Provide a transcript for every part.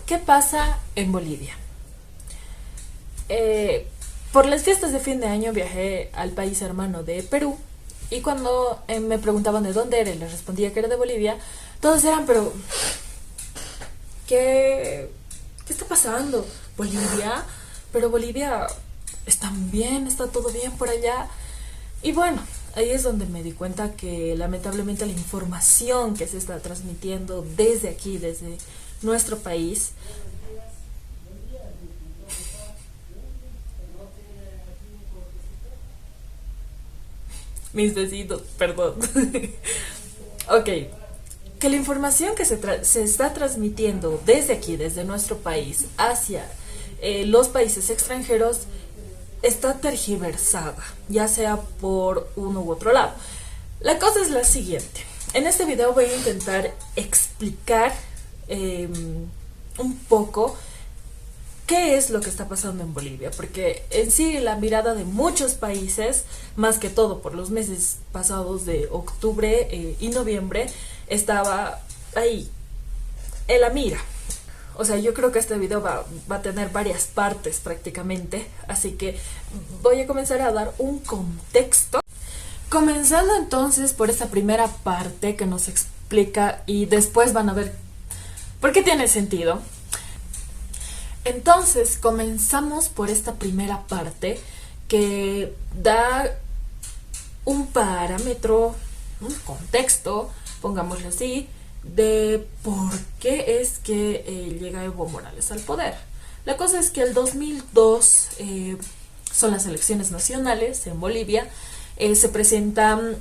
¿Qué pasa en Bolivia? Por las fiestas de fin de año viajé al país hermano de Perú y cuando me preguntaban de dónde era y les respondía que era de Bolivia, todos eran, pero ¿qué está pasando? ¿Bolivia? Pero Bolivia están bien, está todo bien por allá. Y bueno, ahí es donde me di cuenta que lamentablemente la información que se está transmitiendo desde aquí, desde nuestro país, mis besitos, perdón. Ok, que la información que se está transmitiendo desde aquí, desde nuestro país, hacia los países extranjeros, está tergiversada, ya sea por uno u otro lado. La cosa es la siguiente. En este video voy a intentar explicar un poco qué es lo que está pasando en Bolivia, porque en sí la mirada de muchos países, más que todo por los meses pasados de octubre y noviembre, estaba ahí, en la mira. O sea, yo creo que este video va a tener varias partes prácticamente, así que voy a comenzar a dar un contexto. Comenzando entonces por esta primera parte que nos explica y después van a ver por qué tiene sentido. Entonces comenzamos por esta primera parte que da un parámetro, un contexto, pongámoslo así, de por qué es que llega Evo Morales al poder. La cosa es que el 2002 son las elecciones nacionales en Bolivia. Se presentan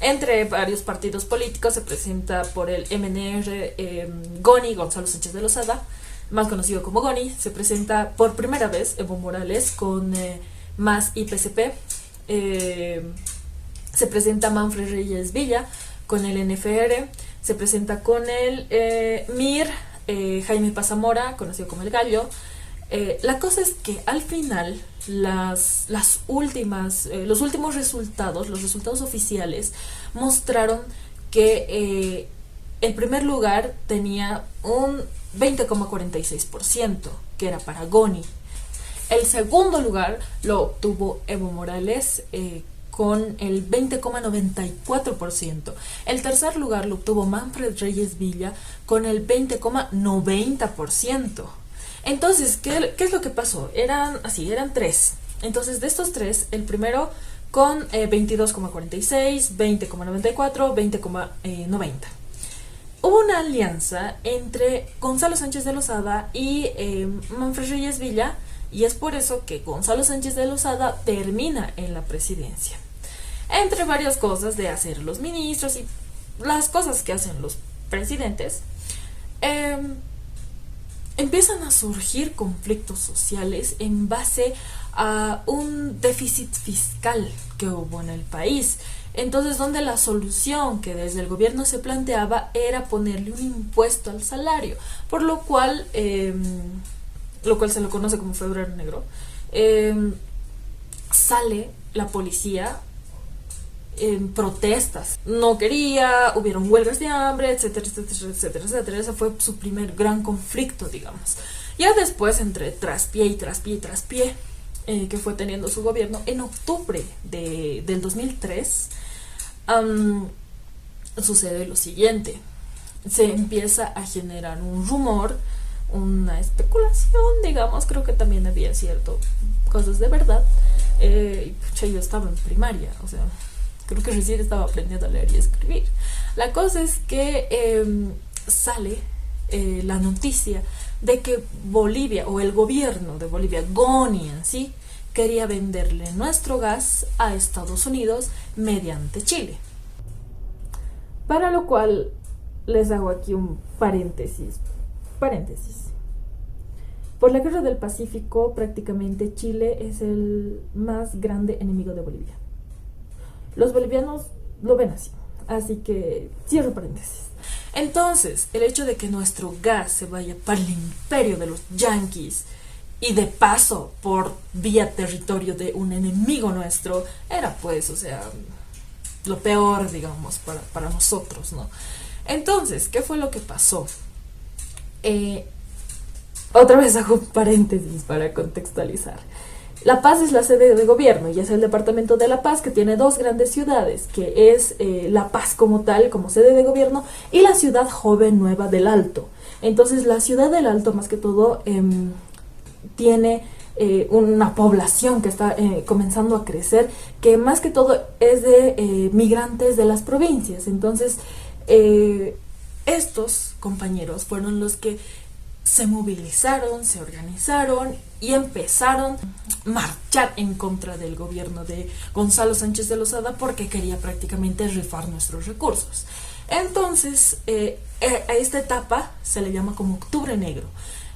entre varios partidos políticos, se presenta por el MNR Goni, Gonzalo Sánchez de Lozada, más conocido como Goni. Se presenta por primera vez Evo Morales con MAS y PSP. Se presenta Manfred Reyes Villa con el NFR. Se presenta con el MIR, Jaime Pazamora, conocido como el Gallo. La cosa es que al final los últimos resultados, los resultados oficiales, mostraron que el primer lugar tenía un 20,46%, que era para Goni. El segundo lugar lo obtuvo Evo Morales con el 20,94%. El tercer lugar lo obtuvo Manfred Reyes Villa con el 20,90%. Entonces, ¿qué es lo que pasó? Eran tres. Entonces, de estos tres, el primero con 22,46, 20,94, 20,90. Hubo una alianza entre Gonzalo Sánchez de Lozada y Manfred Reyes Villa, y es por eso que Gonzalo Sánchez de Lozada termina en la presidencia. Entre varias cosas de hacer los ministros y las cosas que hacen los presidentes, empiezan a surgir conflictos sociales en base a un déficit fiscal que hubo en el país. Entonces, donde la solución que desde el gobierno se planteaba era ponerle un impuesto al salario, por lo cual se lo conoce como Febrero Negro, sale la policía en protestas. No quería, hubieron huelgas de hambre, etcétera, etcétera, etcétera, etcétera. Ese fue su primer gran conflicto, digamos. Ya después, entre traspié y traspié y traspié, que fue teniendo su gobierno, en octubre del 2003, sucede lo siguiente. Se empieza a generar un rumor, una especulación, digamos, creo que también había cierto cosas de verdad. Yo estaba en primaria, o sea, creo que recién estaba aprendiendo a leer y escribir. La cosa es que sale la noticia de que Bolivia, o el gobierno de Bolivia, Goni en sí, quería venderle nuestro gas a Estados Unidos mediante Chile. Para lo cual les hago aquí un paréntesis. Por la guerra del Pacífico, prácticamente Chile es el más grande enemigo de Bolivia. Los bolivianos lo ven así. Así que cierro paréntesis. Entonces, el hecho de que nuestro gas se vaya para el imperio de los yanquis y de paso por vía territorio de un enemigo nuestro, era pues, o sea, lo peor, digamos, para nosotros, ¿no? Entonces, ¿qué fue lo que pasó? Otra vez hago un paréntesis para contextualizar. La Paz es la sede de gobierno y es el departamento de La Paz, que tiene dos grandes ciudades, que es La Paz como tal, como sede de gobierno, y la ciudad joven nueva del Alto. Entonces la ciudad del Alto más que todo tiene una población que está comenzando a crecer, que más que todo es de migrantes de las provincias. Entonces estos compañeros fueron los que se movilizaron, se organizaron y empezaron a marchar en contra del gobierno de Gonzalo Sánchez de Lozada, porque quería prácticamente rifar nuestros recursos. Entonces, a esta etapa se le llama como Octubre Negro.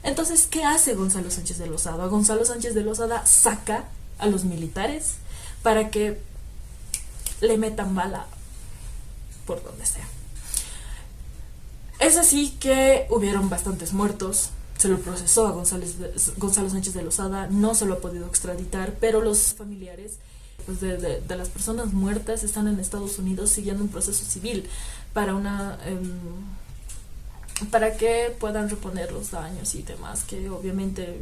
Entonces, ¿qué hace Gonzalo Sánchez de Lozada? Gonzalo Sánchez de Lozada saca a los militares para que le metan bala por donde sea. Es así que hubieron bastantes muertos, se lo procesó a Gonzalo Sánchez de Lozada, no se lo ha podido extraditar, pero los familiares pues, de las personas muertas están en Estados Unidos siguiendo un proceso civil para para que puedan reponer los daños y demás, que obviamente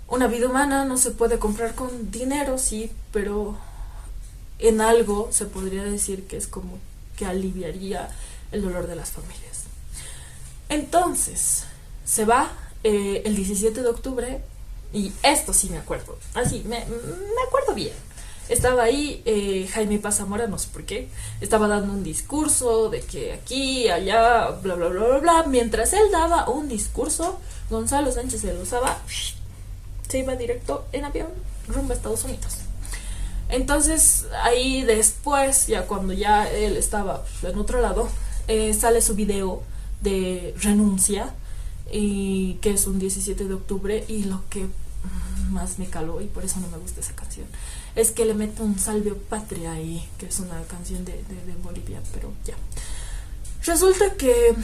una vida humana no se puede comprar con dinero, sí, pero en algo se podría decir que es como que aliviaría el dolor de las familias. Entonces, se va el 17 de octubre, y esto sí me acuerdo, así, me acuerdo bien. Estaba ahí Jaime Paz Zamora, no sé por qué, estaba dando un discurso de que aquí, allá, bla, bla, bla, bla, bla. Mientras él daba un discurso, Gonzalo Sánchez de Lozada se iba directo en avión rumbo a Estados Unidos. Entonces, ahí después, ya cuando ya él estaba en otro lado, sale su video de renuncia, y que es un 17 de octubre, y lo que más me caló, y por eso no me gusta esa canción, es que le mete un Salve Patria ahí, que es una canción de Bolivia, pero ya. Resulta que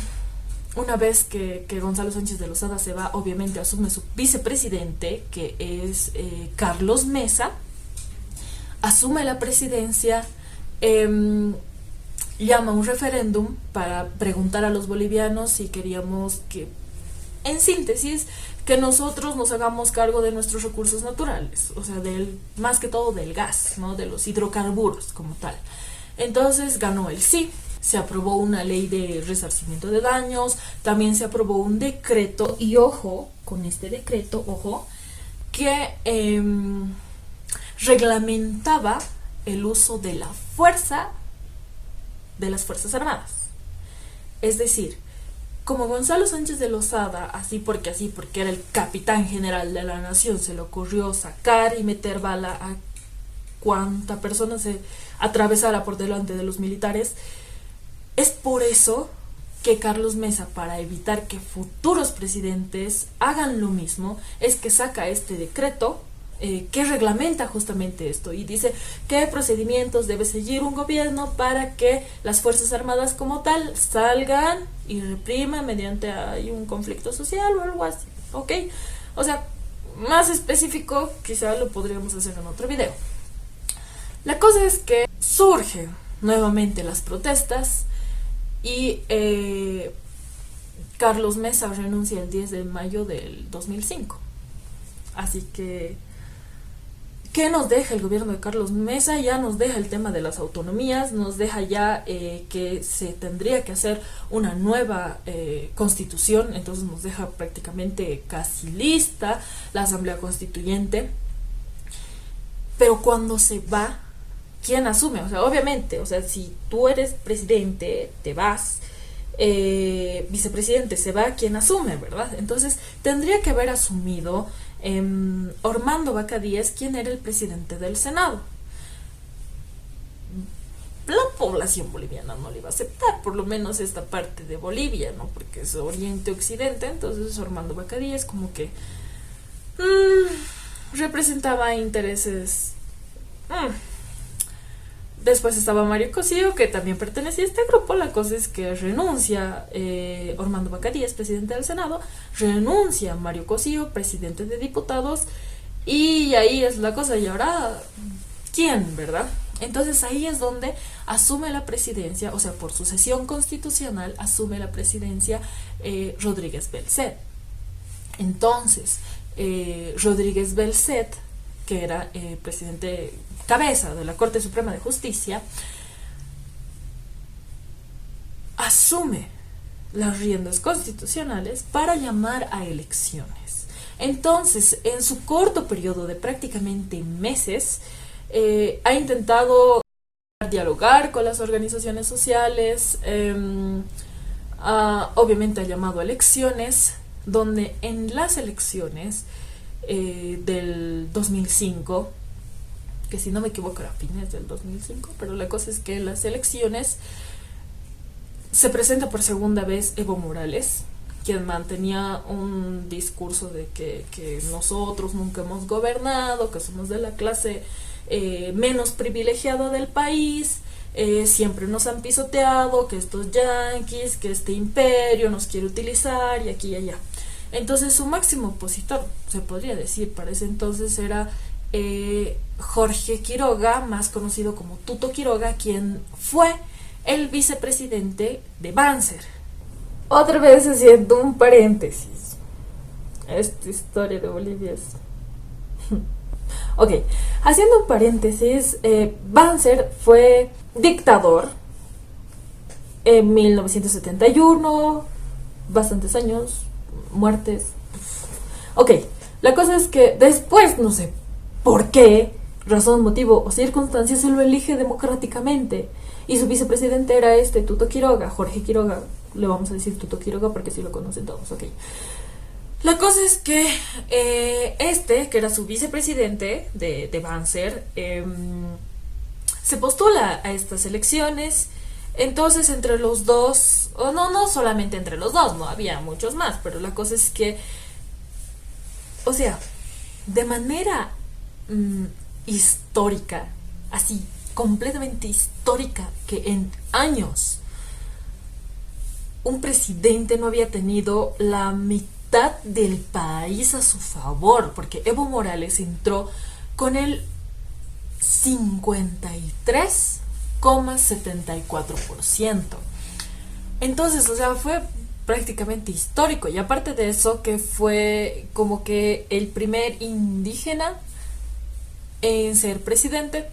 una vez que Gonzalo Sánchez de Lozada se va, obviamente asume su vicepresidente, que es Carlos Mesa, asume la presidencia, llama un referéndum para preguntar a los bolivianos si queríamos que, en síntesis, que nosotros nos hagamos cargo de nuestros recursos naturales, o sea, más que todo del gas, ¿no? De los hidrocarburos como tal. Entonces ganó el sí, se aprobó una ley de resarcimiento de daños, también se aprobó un decreto, y ojo, con este decreto, ojo, que reglamentaba el uso de la fuerza de las Fuerzas Armadas. Es decir, como Gonzalo Sánchez de Lozada, así porque era el capitán general de la nación, se le ocurrió sacar y meter bala a cuanta persona se atravesara por delante de los militares, es por eso que Carlos Mesa, para evitar que futuros presidentes hagan lo mismo, es que saca este decreto que reglamenta justamente esto y dice qué procedimientos debe seguir un gobierno para que las Fuerzas Armadas como tal salgan y repriman mediante hay un conflicto social o algo así, ¿ok? O sea, más específico quizá lo podríamos hacer en otro video. La cosa es que surgen nuevamente las protestas y Carlos Mesa renuncia el 10 de mayo del 2005. Así que ¿qué nos deja el gobierno de Carlos Mesa? Ya nos deja el tema de las autonomías, nos deja ya que se tendría que hacer una nueva constitución, entonces nos deja prácticamente casi lista la asamblea constituyente. Pero cuando se va, ¿quién asume? O sea, obviamente, o sea, si tú eres presidente, te vas, vicepresidente se va, ¿quién asume, verdad? Entonces tendría que haber asumido Ormando Vaca Díez, quien era el presidente del Senado. La población boliviana no le iba a aceptar, por lo menos esta parte de Bolivia, ¿no? Porque es oriente-occidente, entonces Ormando Vaca Díez como que representaba intereses. Después estaba Mario Cosío, que también pertenecía a este grupo. La cosa es que renuncia Ormando Vaca Díez, presidente del Senado, renuncia Mario Cosío, presidente de diputados, y ahí es la cosa. Y ahora, ¿quién, verdad? Entonces ahí es donde asume la presidencia, o sea, por sucesión constitucional, asume la presidencia Rodríguez Belcet. Entonces, Rodríguez Belcet, que era presidente cabeza de la Corte Suprema de Justicia, asume las riendas constitucionales para llamar a elecciones. Entonces, en su corto periodo de prácticamente meses, ha intentado dialogar con las organizaciones sociales, obviamente ha llamado a elecciones, donde en las elecciones del 2005, que si no me equivoco era fines del 2005, pero la cosa es que en las elecciones se presenta por segunda vez Evo Morales, quien mantenía un discurso de que nosotros nunca hemos gobernado, que somos de la clase menos privilegiada del país, siempre nos han pisoteado, que estos yanquis, que este imperio nos quiere utilizar y aquí y allá. Entonces su máximo opositor, se podría decir, para ese entonces era Jorge Quiroga, más conocido como Tuto Quiroga, quien fue el vicepresidente de Banzer. Otra vez haciendo un paréntesis. Esta historia de Bolivia es... Ok, haciendo un paréntesis, Banzer fue dictador en 1971, bastantes años, muertes. Ok, la cosa es que después, no sé por qué, razón, motivo o circunstancia, se lo elige democráticamente. Y su vicepresidente era Tuto Quiroga, Jorge Quiroga. Le vamos a decir Tuto Quiroga porque sí lo conocen todos, ok. La cosa es que que era su vicepresidente de Banzer, se postula a estas elecciones. Entonces entre los dos, o no solamente entre los dos, no había muchos más, pero la cosa es que, o sea, de manera histórica, así, completamente histórica, que en años un presidente no había tenido la mitad del país a su favor, porque Evo Morales entró con el 53,74%. Entonces, o sea, fue prácticamente histórico. Y aparte de eso, que fue como que el primer indígena en ser presidente.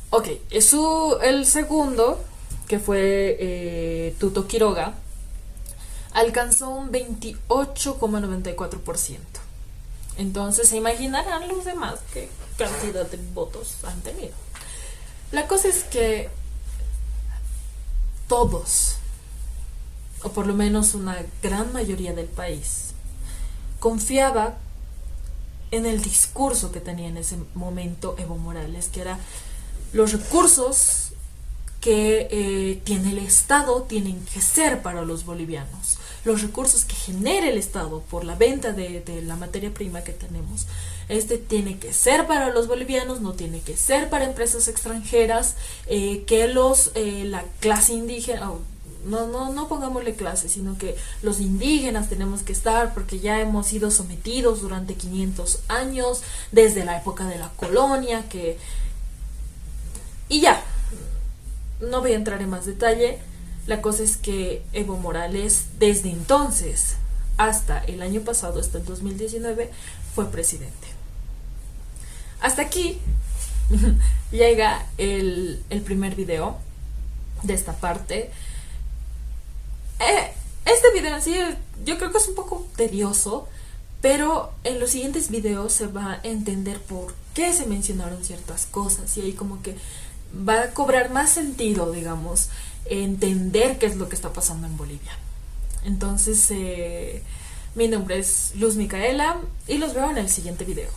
Ok, el segundo, que fue Tuto Quiroga, alcanzó un 28,94%. Entonces se imaginarán los demás qué cantidad de votos han tenido. La cosa es que todos, o por lo menos una gran mayoría del país, confiaba en el discurso que tenía en ese momento Evo Morales, que era: los recursos que tiene el Estado tienen que ser para los bolivianos. Los recursos que genera el Estado por la venta de la materia prima que tenemos, tiene que ser para los bolivianos, no tiene que ser para empresas extranjeras, que la clase indígena, no pongámosle clase, sino que los indígenas tenemos que estar porque ya hemos sido sometidos durante 500 años, desde la época de la colonia, y ya, no voy a entrar en más detalle. La cosa es que Evo Morales, desde entonces hasta el año pasado, hasta el 2019, fue presidente. Hasta aquí llega el primer video de esta parte. Este video en sí, yo creo que es un poco tedioso, pero en los siguientes videos se va a entender por qué se mencionaron ciertas cosas, y ahí como que va a cobrar más sentido, digamos, entender qué es lo que está pasando en Bolivia. Entonces, mi nombre es Luz Micaela y los veo en el siguiente video.